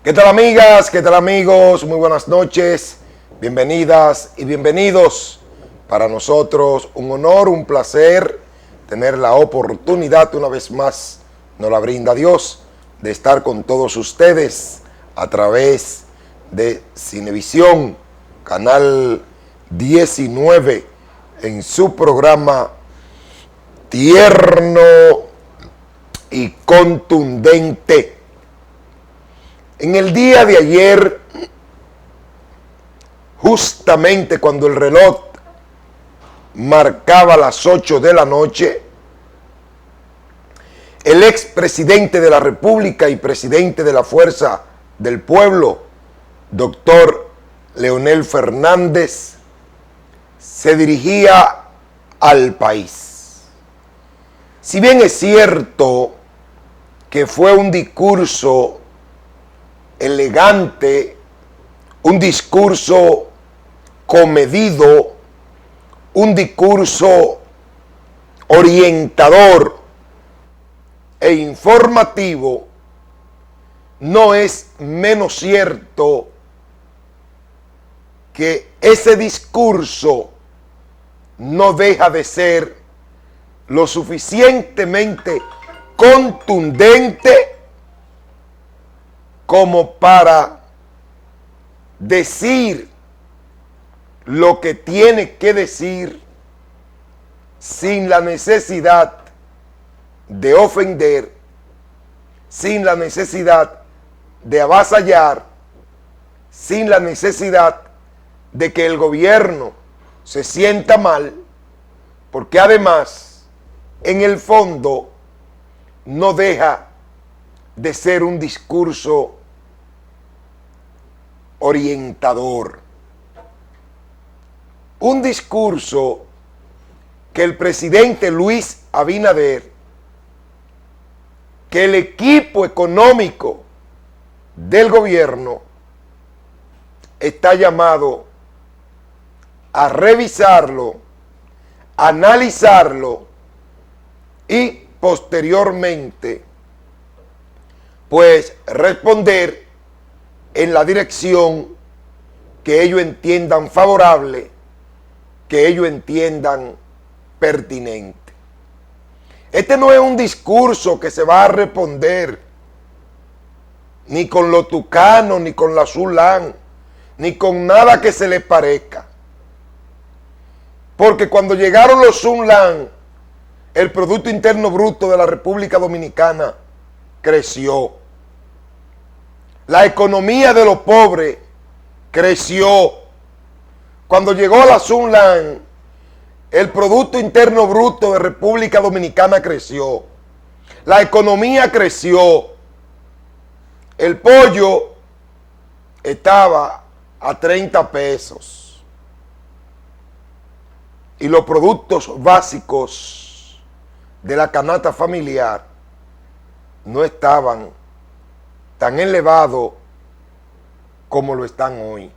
¿Qué tal amigas? ¿Qué tal amigos? Muy buenas noches. Bienvenidas y bienvenidos. Para nosotros un honor, un placer tener la oportunidad una vez más, nos la brinda Dios, de estar con todos ustedes a través de Cinevisión, canal 19, en su programa tierno y contundente. En el día de ayer, justamente cuando el reloj marcaba las 8 de la noche, el expresidente de la República y presidente de la Fuerza del Pueblo, doctor Leonel Fernández, se dirigía al país. Si bien es cierto que fue un discurso elegante, un discurso comedido, un discurso orientador e informativo, no es menos cierto que ese discurso no deja de ser lo suficientemente contundente como para decir lo que tiene que decir sin la necesidad de ofender, sin la necesidad de avasallar, sin la necesidad de que el gobierno se sienta mal, porque además, en el fondo, no deja de ser un discurso orientador. Un discurso que el presidente Luis Abinader, que el equipo económico del gobierno está llamado a revisarlo, analizarlo y posteriormente pues responder en la dirección que ellos entiendan favorable, que ellos entiendan pertinente. Este no es un discurso que se va a responder ni con los tucanos, ni con la Zulán, ni con nada que se le parezca. Porque cuando llegaron los Zulán, el Producto Interno Bruto de la República Dominicana creció. La economía de los pobres creció. Cuando llegó la Zulán, el Producto Interno Bruto de República Dominicana creció. La economía creció. El pollo estaba a 30 pesos. Y los productos básicos de la canasta familiar no estaban tan elevados como lo están hoy.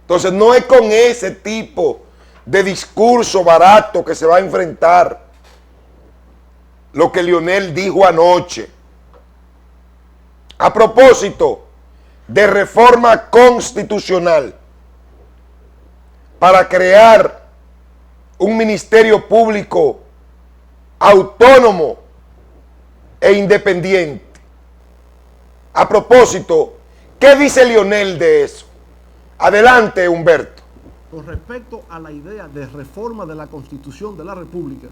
Entonces no es con ese tipo de discurso barato que se va a enfrentar lo que Leonel dijo anoche. A propósito de reforma constitucional para crear un ministerio público autónomo e independiente. A propósito, ¿qué dice Leonel de eso? Adelante, Humberto. Con respecto a la idea de reforma de la Constitución de la República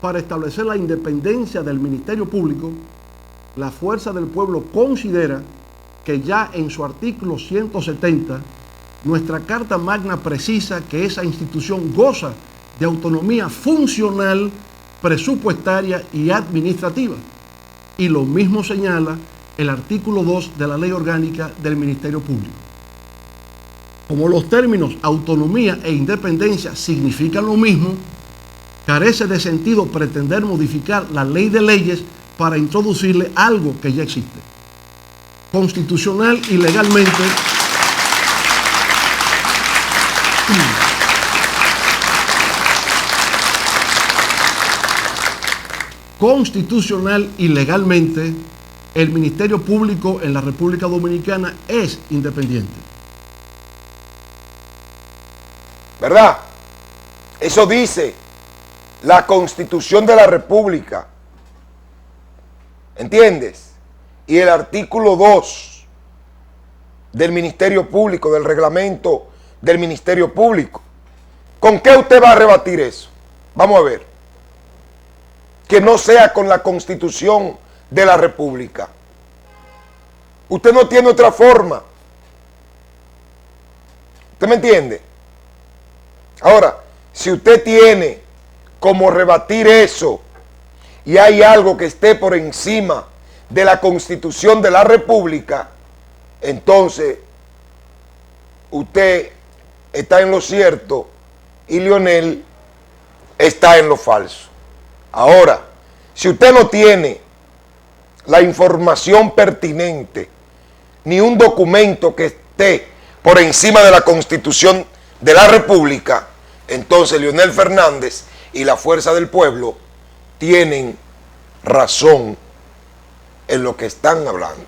para establecer la independencia del Ministerio Público, la Fuerza del Pueblo considera que ya en su artículo 170, nuestra Carta Magna precisa que esa institución goza de autonomía funcional, presupuestaria y administrativa. Y lo mismo señala el artículo 2 de la Ley Orgánica del Ministerio Público. Como los términos autonomía e independencia significan lo mismo, carece de sentido pretender modificar la ley de leyes para introducirle algo que ya existe. Constitucional y legalmente, constitucional y legalmente, el Ministerio Público en la República Dominicana es independiente. ¿Verdad? Eso dice la Constitución de la República. ¿Entiendes? Y el artículo 2 del Ministerio Público, del reglamento del Ministerio Público. ¿Con qué usted va a rebatir eso? Vamos a ver. Que no sea con la Constitución de la República. Usted no tiene otra forma. ¿Usted me entiende? Ahora, si usted tiene como rebatir eso y hay algo que esté por encima de la Constitución de la República, entonces usted está en lo cierto y Leonel está en lo falso. Ahora, si usted no tiene la información pertinente, ni un documento que esté por encima de la Constitución de la República, entonces Leonel Fernández y la Fuerza del Pueblo tienen razón en lo que están hablando.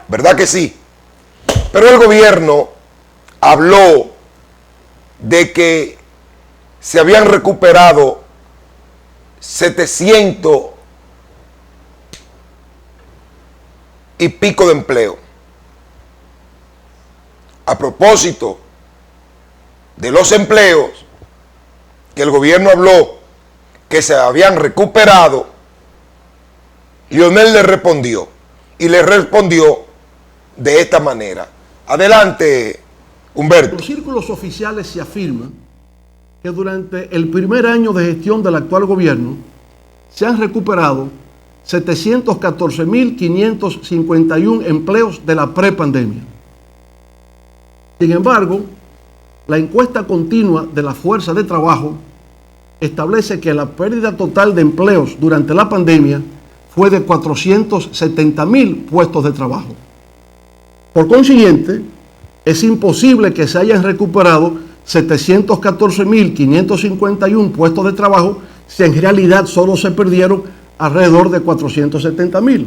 ¿Verdad que sí? Pero el gobierno habló de que se habían recuperado 700 y pico de empleo. A propósito de los empleos que el gobierno habló que se habían recuperado, Leonel le respondió, y le respondió de esta manera. Adelante, Humberto. En los círculos oficiales se afirma que durante el primer año de gestión del actual gobierno se han recuperado 714.551 empleos de la prepandemia. Sin embargo, la encuesta continua de la Fuerza de Trabajo establece que la pérdida total de empleos durante la pandemia fue de 470.000 puestos de trabajo. Por consiguiente, es imposible que se hayan recuperado 714.551 puestos de trabajo si en realidad solo se perdieron alrededor de 470.000.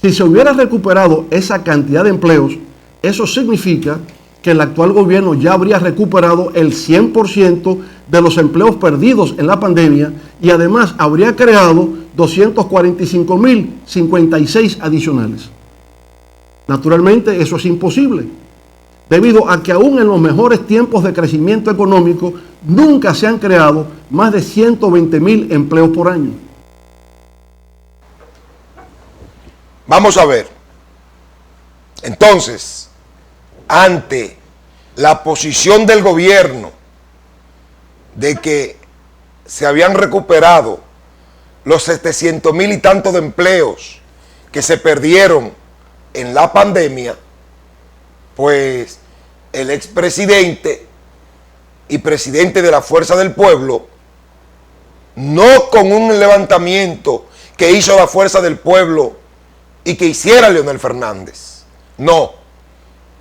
Si se hubiera recuperado esa cantidad de empleos, eso significa que el actual gobierno ya habría recuperado el 100% de los empleos perdidos en la pandemia y además habría creado 245.056 adicionales. Naturalmente, eso es imposible, debido a que aún en los mejores tiempos de crecimiento económico nunca se han creado más de 120.000 empleos por año. Vamos a ver. Entonces, ante la posición del gobierno de que se habían recuperado los 700.000 y tantos de empleos que se perdieron en la pandemia, pues el expresidente y presidente de la Fuerza del Pueblo, no con un levantamiento que hizo la Fuerza del Pueblo y que hiciera Leonel Fernández, no,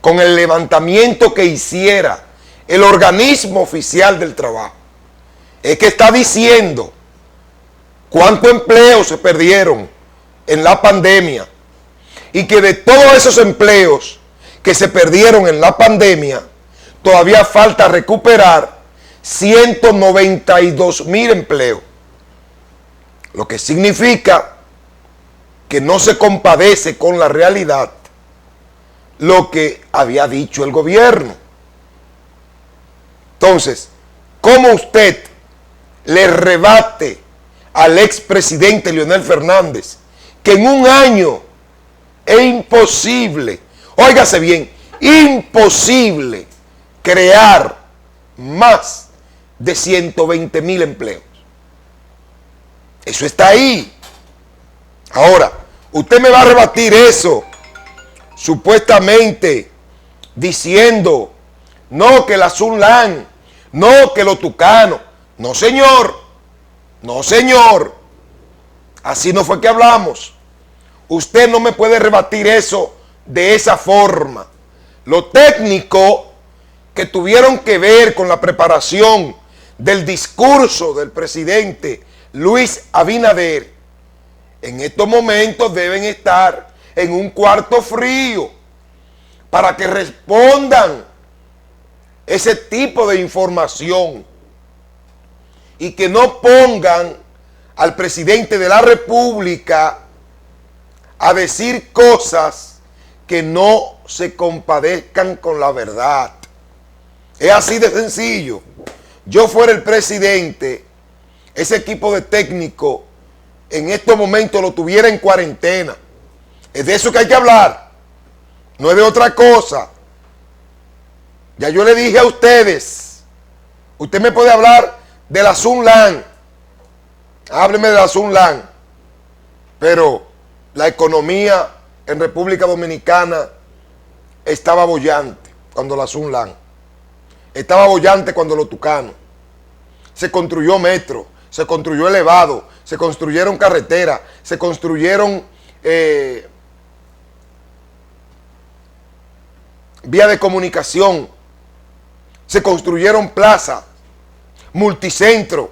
con el levantamiento que hiciera el organismo oficial del trabajo, es que está diciendo cuánto empleo se perdieron en la pandemia y que de todos esos empleos que se perdieron en la pandemia, todavía falta recuperar 192.000 empleos, lo que significa que no se compadece con la realidad lo que había dicho el gobierno. Entonces, ¿cómo usted le rebate al expresidente Leonel Fernández que en un año es imposible, óigase bien, imposible crear más de 120.000 empleos? Eso está ahí. Ahora, usted me va a rebatir eso, supuestamente diciendo, no, que la Sunlan, no, que los tucanos. No, señor, no, señor, así no fue que hablamos. Usted no me puede rebatir eso de esa forma. Lo técnico que tuvieron que ver con la preparación del discurso del presidente Luis Abinader en estos momentos deben estar en un cuarto frío para que respondan ese tipo de información y que no pongan al presidente de la República a decir cosas que no se compadezcan con la verdad. Es así de sencillo. Yo fuera el presidente, ese equipo de técnicos en estos momentos lo tuviera en cuarentena. Es de eso que hay que hablar, no es de otra cosa. Ya yo le dije a ustedes, usted me puede hablar de la Sunland, hábleme de la Sunland, pero la economía en República Dominicana estaba bollante cuando la Sunland, estaba bollante cuando los Tucanos. Se construyó metro, se construyó elevado, se construyeron carreteras, se construyeron vías de comunicación, se construyeron plazas, multicentro,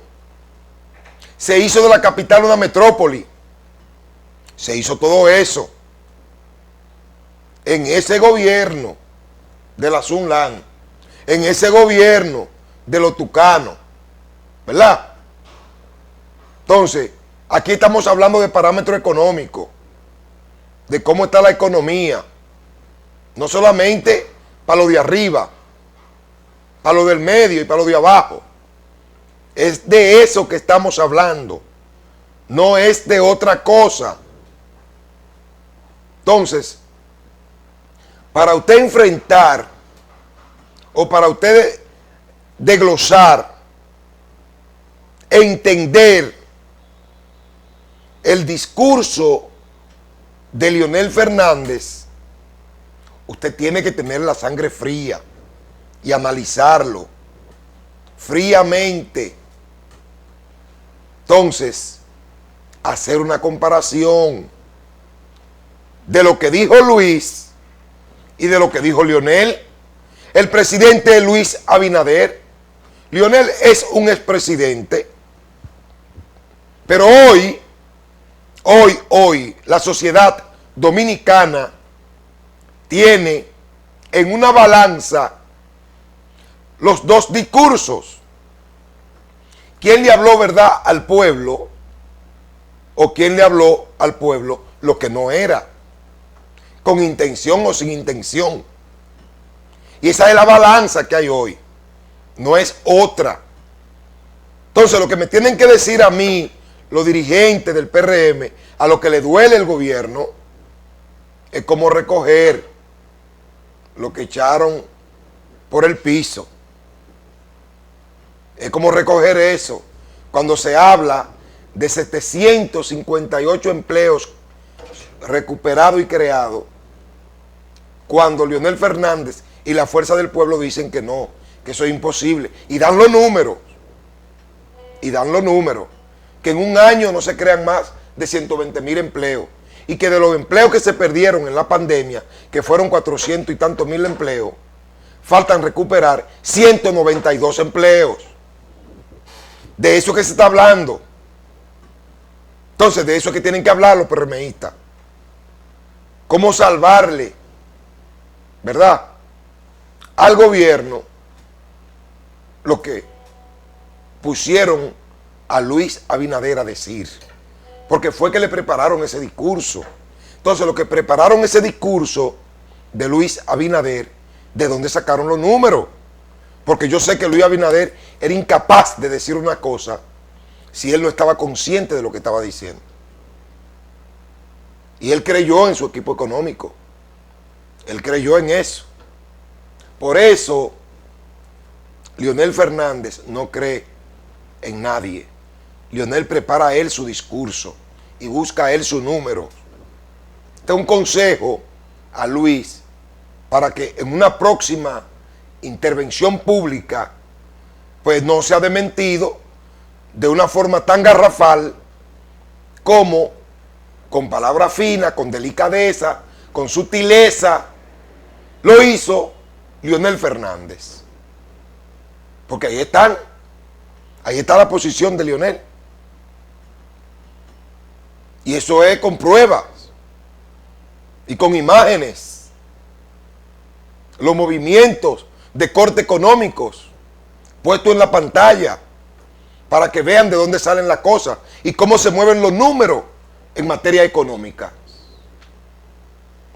se hizo de la capital una metrópoli, se hizo todo eso en ese gobierno de la Sunland, en ese gobierno de los Tucanos, ¿verdad? Entonces, aquí estamos hablando de parámetros económicos, de cómo está la economía, no solamente para lo de arriba, para lo del medio y para lo de abajo. Es de eso que estamos hablando, no es de otra cosa. Entonces, para usted enfrentar o para usted desglosar, entender el discurso de Leonel Fernández, usted tiene que tener la sangre fría y analizarlo fríamente. Entonces, hacer una comparación de lo que dijo Luis y de lo que dijo Leonel. El presidente Luis Abinader, Leonel es un expresidente, pero hoy, la sociedad dominicana tiene en una balanza los dos discursos. ¿Quién le habló verdad al pueblo? ¿O quién le habló al pueblo lo que no era? Con intención o sin intención. Y esa es la balanza que hay hoy. No es otra. Entonces, lo que me tienen que decir a mí, los dirigentes del PRM, a lo que le duele el gobierno, es cómo recoger lo que echaron por el piso. Es como recoger eso. Cuando se habla de 758 empleos recuperados y creados, cuando Leonel Fernández y la Fuerza del Pueblo dicen que no, que eso es imposible. Y dan los números. Que en un año no se crean más de 120,000 empleos. Y que de los empleos que se perdieron en la pandemia, que fueron 400 y tantos mil empleos, faltan recuperar 192 empleos. De eso que se está hablando. Entonces, de eso es que tienen que hablar los PRMistas. ¿Cómo salvarle, verdad, al gobierno lo que pusieron a Luis Abinader a decir? Porque fue que le prepararon ese discurso. Entonces, lo que prepararon ese discurso de Luis Abinader, ¿de dónde sacaron los números? Porque yo sé que Luis Abinader era incapaz de decir una cosa si él no estaba consciente de lo que estaba diciendo. Y él creyó en su equipo económico. Él creyó en eso. Por eso, Leonel Fernández no cree en nadie. Leonel prepara a él su discurso y busca a él su número. Este es un consejo a Luis para que en una próxima intervención pública pues no sea desmentido de una forma tan garrafal como con palabras finas, con delicadeza, con sutileza lo hizo Leonel Fernández. Porque ahí está la posición de Leonel. Y eso es con pruebas y con imágenes. Los movimientos de corte económicos puestos en la pantalla para que vean de dónde salen las cosas y cómo se mueven los números en materia económica.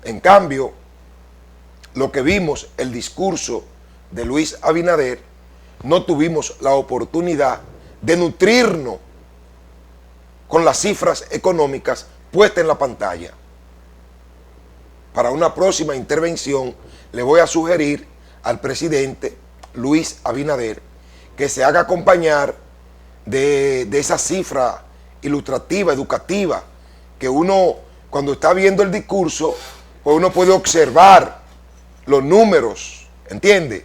En cambio, lo que vimos, el discurso de Luis Abinader, no tuvimos la oportunidad de nutrirnos con las cifras económicas puestas en la pantalla. Para una próxima intervención le voy a sugerir al presidente Luis Abinader que se haga acompañar de esa cifra ilustrativa, educativa, que uno cuando está viendo el discurso, pues uno puede observar los números, ¿entiende?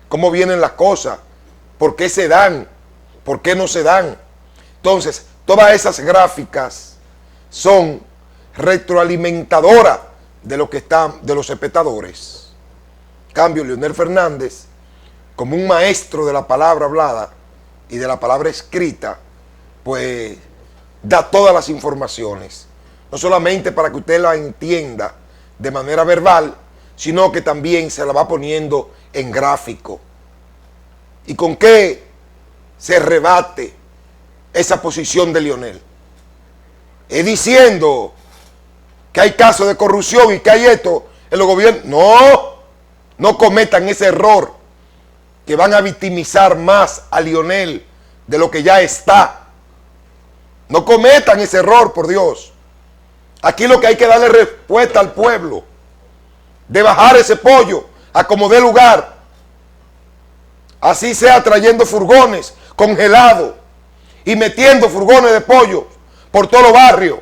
Cómo vienen las cosas, por qué se dan, por qué no se dan. Entonces, todas esas gráficas son retroalimentadoras de lo que están, de los espectadores. En cambio, Leonel Fernández, como un maestro de la palabra hablada y de la palabra escrita, pues da todas las informaciones. No solamente para que usted la entienda de manera verbal, sino que también se la va poniendo en gráfico. ¿Y con qué se rebate esa posición de Leonel? Es diciendo que hay casos de corrupción y que hay esto en los gobiernos. No cometan ese error, que van a victimizar más a Leonel de lo que ya está. No cometan ese error, por Dios. Aquí lo que hay que darle respuesta al pueblo, de bajar ese pollo a como dé lugar. Así sea trayendo furgones congelados y metiendo furgones de pollo por todos los barrios.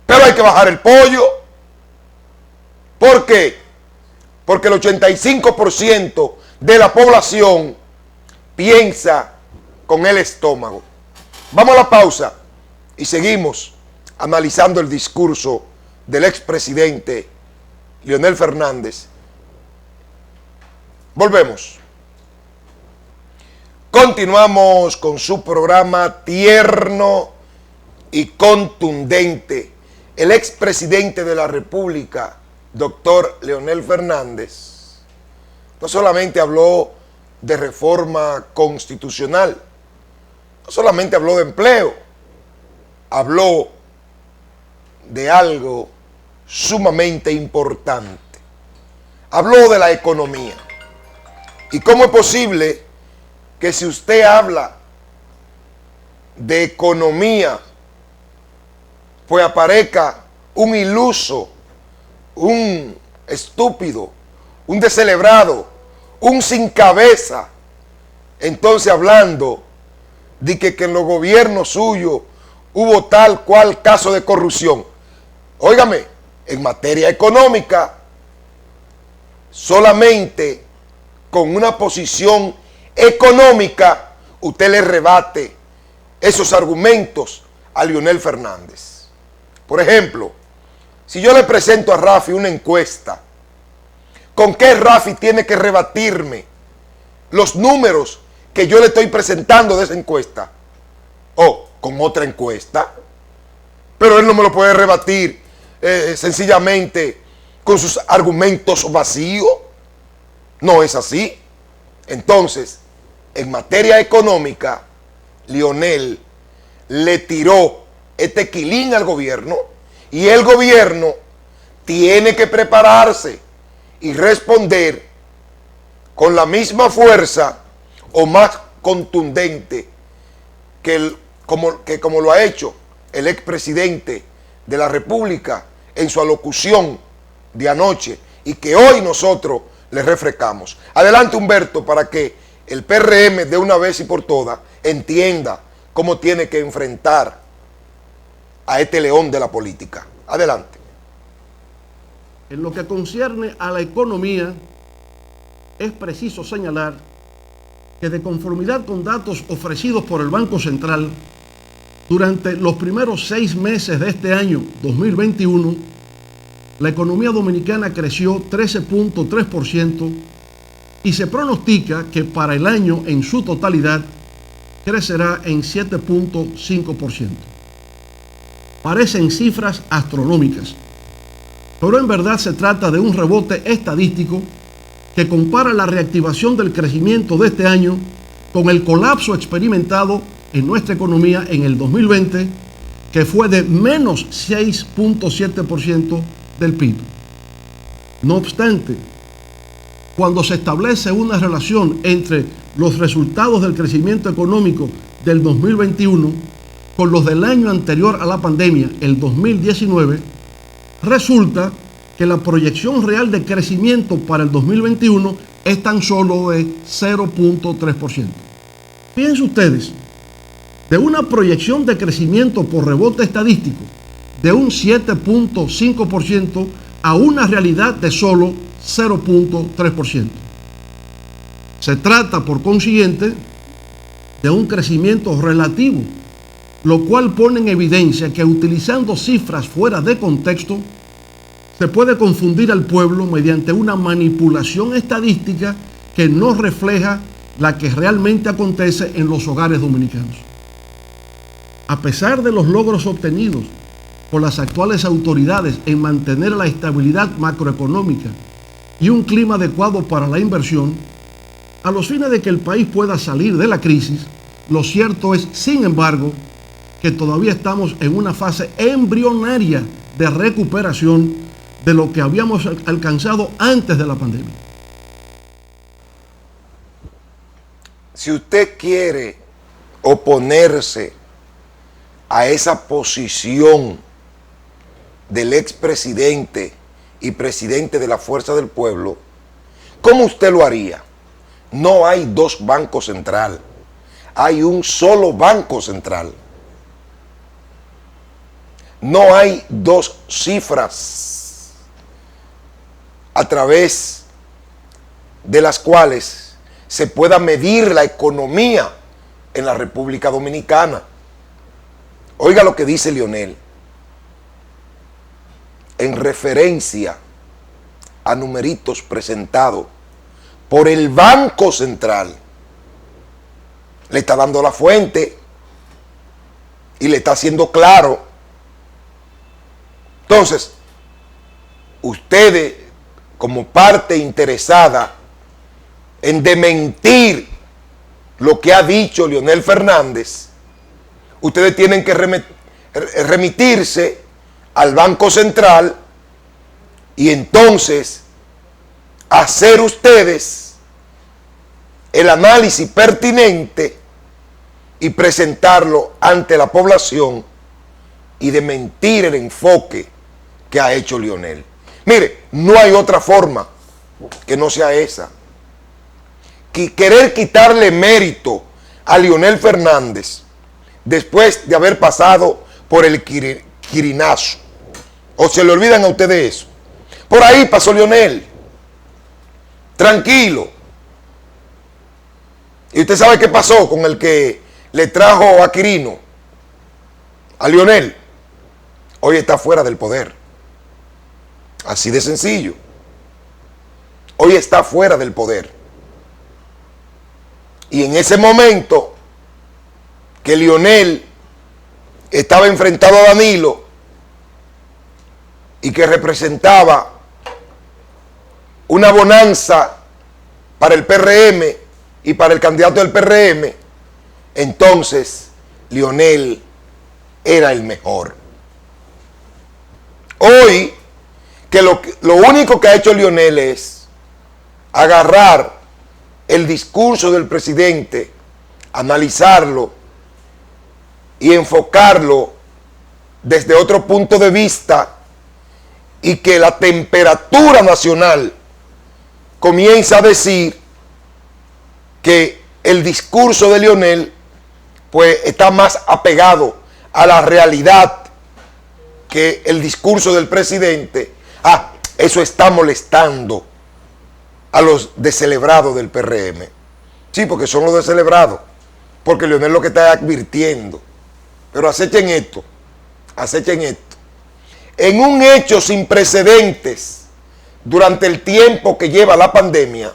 Pero hay que bajar el pollo. ¿Por qué? Porque el 85% de la población piensa con el estómago. Vamos a la pausa y seguimos analizando el discurso del expresidente Leonel Fernández. Volvemos. Continuamos con su programa tierno y contundente. El expresidente de la República, doctor Leonel Fernández, no solamente habló de reforma constitucional, no solamente habló de empleo, habló de algo sumamente importante. Habló de la economía. ¿Y cómo es posible que si usted habla de economía, pues aparezca un iluso, un estúpido, un descelebrado, un sin cabeza, entonces hablando de que en los gobiernos suyos hubo tal cual caso de corrupción? Óigame, en materia económica, solamente con una posición económica, usted le rebate esos argumentos a Leonel Fernández. Por ejemplo, si yo le presento a Rafi una encuesta, ¿con qué Rafi tiene que rebatirme los números que yo le estoy presentando de esa encuesta? O con otra encuesta. Pero él no me lo puede rebatir sencillamente con sus argumentos vacíos. No es así. Entonces, en materia económica, Leonel le tiró este quilín al gobierno y el gobierno tiene que prepararse y responder con la misma fuerza o más contundente como lo ha hecho el expresidente de la República en su alocución de anoche y que hoy nosotros le refrescamos. Adelante, Humberto, para que el PRM de una vez y por todas entienda cómo tiene que enfrentar a este león de la política. Adelante. En lo que concierne a la economía, es preciso señalar que de conformidad con datos ofrecidos por el Banco Central, durante los primeros 6 meses de este año 2021, la economía dominicana creció 13.3% y se pronostica que para el año en su totalidad crecerá en 7.5%. parecen cifras astronómicas, pero en verdad se trata de un rebote estadístico que compara la reactivación del crecimiento de este año con el colapso experimentado en nuestra economía en el 2020, que fue de menos 6.7% del PIB. No obstante, cuando se establece una relación entre los resultados del crecimiento económico del 2021 con los del año anterior a la pandemia, el 2019, resulta que la proyección real de crecimiento para el 2021 es tan solo de 0.3%. Fíjense ustedes, de una proyección de crecimiento por rebote estadístico de un 7.5% a una realidad de solo 0.3%. Se trata, por consiguiente, de un crecimiento relativo, lo cual pone en evidencia que utilizando cifras fuera de contexto, se puede confundir al pueblo mediante una manipulación estadística que no refleja la que realmente acontece en los hogares dominicanos. A pesar de los logros obtenidos por las actuales autoridades en mantener la estabilidad macroeconómica y un clima adecuado para la inversión, a los fines de que el país pueda salir de la crisis, lo cierto es, sin embargo, que todavía estamos en una fase embrionaria de recuperación de lo que habíamos alcanzado antes de la pandemia. Si usted quiere oponerse a esa posición del expresidente y presidente de la Fuerza del Pueblo, ¿cómo usted lo haría? No hay dos bancos centrales, hay un solo banco central. No hay dos cifras a través de las cuales se pueda medir la economía en la República Dominicana. Oiga lo que dice Leonel en referencia a numeritos presentados por el Banco Central. Le está dando la fuente y le está haciendo claro. Entonces, ustedes, como parte interesada en desmentir lo que ha dicho Leonel Fernández, ustedes tienen que remitirse al Banco Central y entonces hacer ustedes el análisis pertinente y presentarlo ante la población y desmentir el enfoque que ha hecho Leonel. Mire, no hay otra forma que no sea esa. Querer quitarle mérito a Leonel Fernández después de haber pasado por el quirinazo. ¿O se le olvidan a ustedes eso? Por ahí pasó Leonel. Tranquilo. ¿Y usted sabe qué pasó con el que le trajo a Quirino? A Leonel. Hoy está fuera del poder. Así de sencillo. Hoy está fuera del poder. Y en ese momento que Leonel estaba enfrentado a Danilo y que representaba una bonanza para el PRM y para el candidato del PRM, entonces Leonel era el mejor. Hoy, que lo único que ha hecho Leonel es agarrar el discurso del presidente, analizarlo y enfocarlo desde otro punto de vista, y que la temperatura nacional comienza a decir que el discurso de Leonel pues está más apegado a la realidad que el discurso del presidente. Eso está molestando a los descelebrados del PRM. Sí, porque son los descelebrados, porque Leonel lo que está advirtiendo. Pero acechen esto, acechen esto. En un hecho sin precedentes durante el tiempo que lleva la pandemia,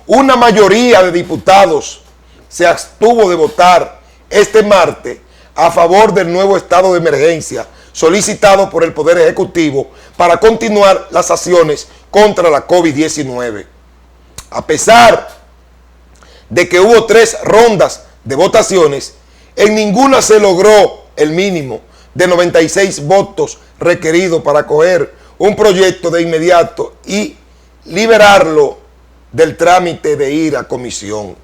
una mayoría de diputados se abstuvo de votar este martes a favor del nuevo estado de emergencia solicitado por el Poder Ejecutivo para continuar las acciones contra la COVID-19. A pesar de que hubo 3 rondas de votaciones, en ninguna se logró el mínimo de 96 votos requeridos para acoger un proyecto de inmediato y liberarlo del trámite de ir a comisión.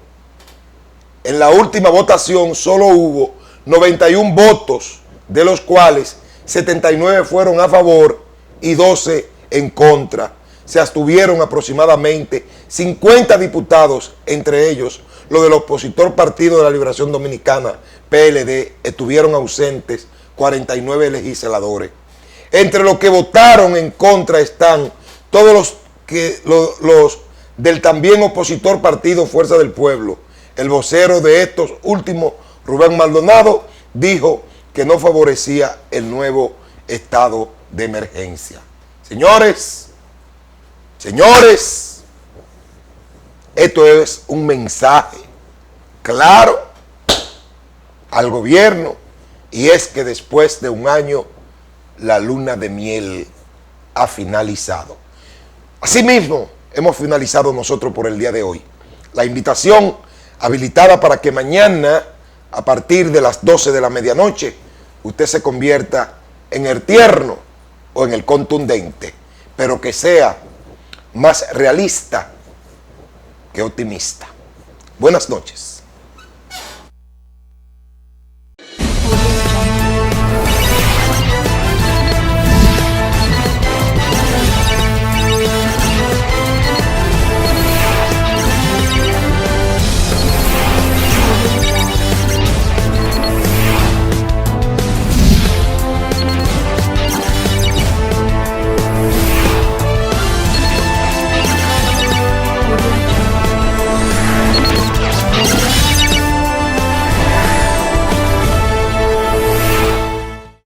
En la última votación solo hubo 91 votos, de los cuales 79 fueron a favor y 12 en contra. Se abstuvieron aproximadamente 50 diputados, entre ellos los del opositor Partido de la Liberación Dominicana, PLD, estuvieron ausentes 49 legisladores. Entre los que votaron en contra están todos los del también opositor Partido Fuerza del Pueblo. El vocero de estos últimos, Rubén Maldonado, dijo que no favorecía el nuevo estado de emergencia. Señores, esto es un mensaje claro al gobierno, y es que después de un año la luna de miel ha finalizado. Asimismo, hemos finalizado nosotros por el día de hoy. La invitación habilitada para que mañana, a partir de las 12 de la medianoche, usted se convierta en el tierno o en el contundente, pero que sea más realista que optimista. Buenas noches.